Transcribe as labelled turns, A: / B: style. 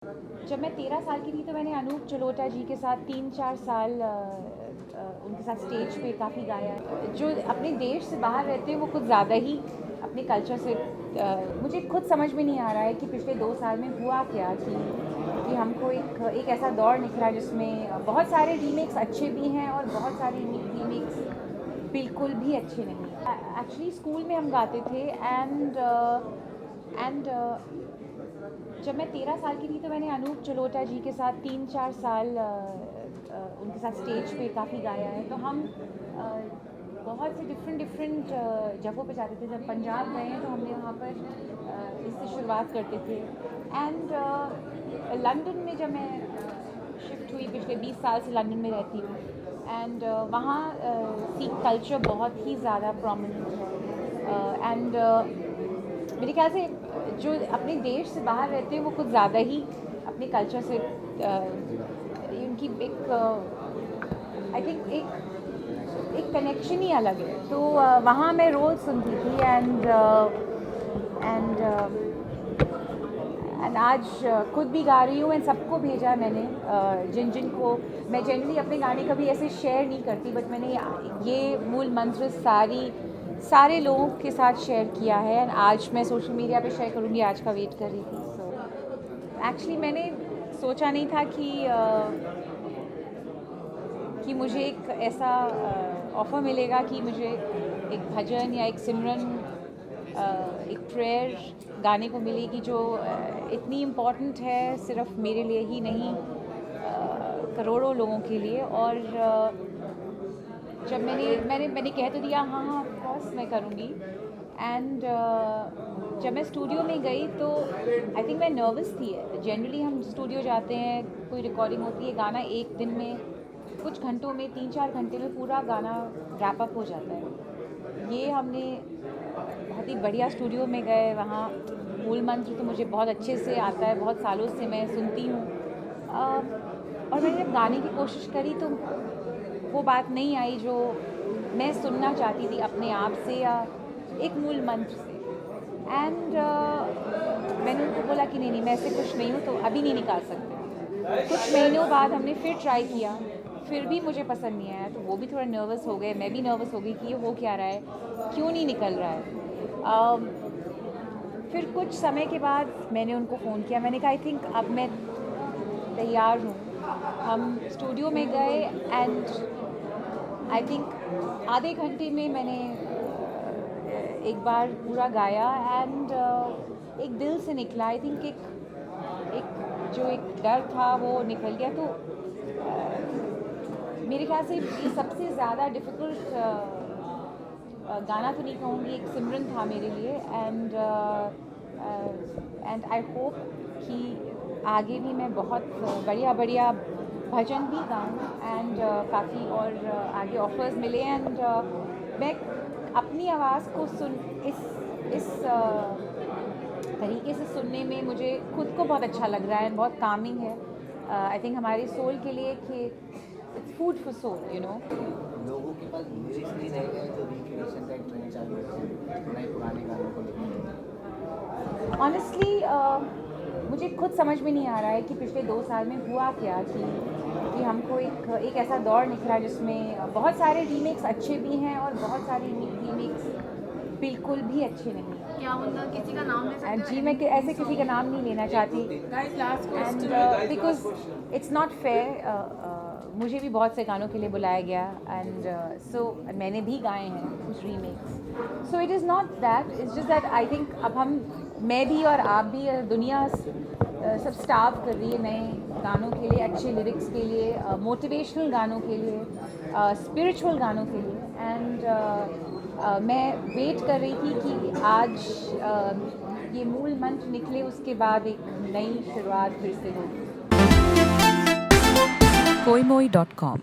A: जब मैं 13 साल की थी तो मैंने अनूप जलोटा जी के साथ 3-4 साल उनके साथ स्टेज पे काफ़ी गाया है। जो अपने देश से बाहर रहते हैं वो कुछ ज़्यादा ही अपने कल्चर से मुझे खुद समझ में नहीं आ रहा है कि पिछले 2 साल में हुआ क्या कि हमको एक ऐसा दौर निकला जिसमें बहुत सारे रीमेक्स अच्छे भी हैं और बहुत सारे रीमेक्स बिल्कुल भी अच्छे नहीं। एक्चुअली स्कूल में हम गाते थे एंड जब मैं 13 साल की थी तो मैंने अनूप जलोटा जी के साथ 3-4 साल उनके साथ स्टेज पे काफ़ी गाया है। तो हम बहुत से डिफरेंट जगहों पे जाते थे। जब पंजाब गए हैं तो हमने वहाँ पर इससे शुरुआत करते थे। एंड लंदन में जब मैं शिफ्ट हुई, पिछले 20 साल से लंदन में रहती हूँ। एंड वहाँ सिख कल्चर बहुत ही ज़्यादा प्रोमिनेंट है। एंड मेरे ख्याल से जो अपने देश से बाहर रहते हैं वो कुछ ज़्यादा ही अपने कल्चर से उनकी आई थिंक एक कनेक्शन ही अलग है। तो वहाँ मैं रोज़ सुनती थी एंड आज खुद भी गा रही हूँ एंड सबको भेजा मैंने। जिनको मैं जनरली अपने गाने कभी ऐसे शेयर नहीं करती, बट मैंने ये मूल मंत्र सारे लोगों के साथ शेयर किया है एंड आज मैं सोशल मीडिया पे शेयर करूँगी। आज का वेट कर रही थी। सो एक्चुअली मैंने सोचा नहीं था कि मुझे एक ऐसा ऑफ़र मिलेगा कि मुझे एक भजन या एक सिमरन, एक प्रेयर गाने को मिलेगी जो इतनी इम्पॉर्टेंट है, सिर्फ मेरे लिए ही नहीं, करोड़ों लोगों के लिए। और जब मैंने कह तो दिया हाँ ऑफ कोर्स मैं करूँगी। एंड जब मैं स्टूडियो में गई तो आई थिंक मैं नर्वस थी। जनरली हम स्टूडियो जाते हैं, कोई रिकॉर्डिंग होती है, गाना एक दिन में, कुछ घंटों में, 3-4 घंटे में पूरा गाना रैप अप हो जाता है। ये हमने बहुत ही बढ़िया स्टूडियो में गए, वहाँ मूल मंत्र तो मुझे बहुत अच्छे से आता है, बहुत सालों से मैं सुनती हूँ। और मैंने जब गाने की कोशिश करी तो वो बात नहीं आई जो मैं सुनना चाहती थी अपने आप से या एक मूल मंत्र से। एंड मैंने उनको बोला कि नहीं मैं ऐसे खुश नहीं हूँ, तो अभी नहीं निकाल सकते। कुछ महीनों बाद हमने फिर ट्राई किया, फिर भी मुझे पसंद नहीं आया, तो वो भी थोड़ा नर्वस हो गए, मैं भी नर्वस हो गई कि ये हो क्या रहा है, क्यों नहीं निकल रहा है। फिर कुछ समय के बाद मैंने उनको फ़ोन किया, मैंने कहा आई थिंक अब मैं तैयार हूँ। हम स्टूडियो में गए एंड आई थिंक आधे घंटे में मैंने एक बार पूरा गाया एंड एक दिल से निकला। आई थिंक एक डर था वो निकल गया। तो मेरे ख्याल से ये सबसे ज़्यादा डिफ़िकल्ट गाना तो नहीं कहूँगी, एक सिमरन था मेरे लिए। एंड आई होप कि आगे भी मैं बहुत बढ़िया भजन भी गाऊँ एंड काफ़ी और आगे ऑफर्स मिले एंड मैं अपनी आवाज़ को इस तरीके से सुनने में मुझे खुद को बहुत अच्छा लग रहा है, बहुत कामिंग है। आई थिंक हमारे सोल के लिए कि it's food for soul, you know.
B: लोगों के पास लिरिक्स नहीं रह गए तो रिक्रिएशन का एक ट्रेंड चालू है थोड़ा पुराने गानों को लेकर।
A: ऑनेस्टली मुझे खुद समझ में नहीं आ रहा है कि पिछले 2 साल में हुआ क्या कि हमको एक ऐसा दौर निकला जिसमें बहुत सारे रीमेक्स अच्छे भी हैं और बहुत सारे रीमेक्स बिल्कुल भी अच्छे नहीं।
C: क्या उनका किसी का नाम ले सकते हैं?
A: जी मैं ऐसे किसी का नाम नहीं लेना चाहती and because it's not fair. मुझे भी बहुत से गानों के लिए बुलाया गया एंड सो मैंने भी गाए हैं कुछ remakes. So it is not that, it's just that I think अब मैं भी और आप भी, दुनिया सब स्टार्व कर रही है नए गानों के लिए, अच्छे लिरिक्स के लिए, मोटिवेशनल गानों के लिए, स्पिरिचुअल गानों के लिए। एंड मैं वेट कर रही थी कि आज ये मूल मंत्र निकले, उसके बाद एक नई शुरुआत फिर से होगी।
D: koimoi.com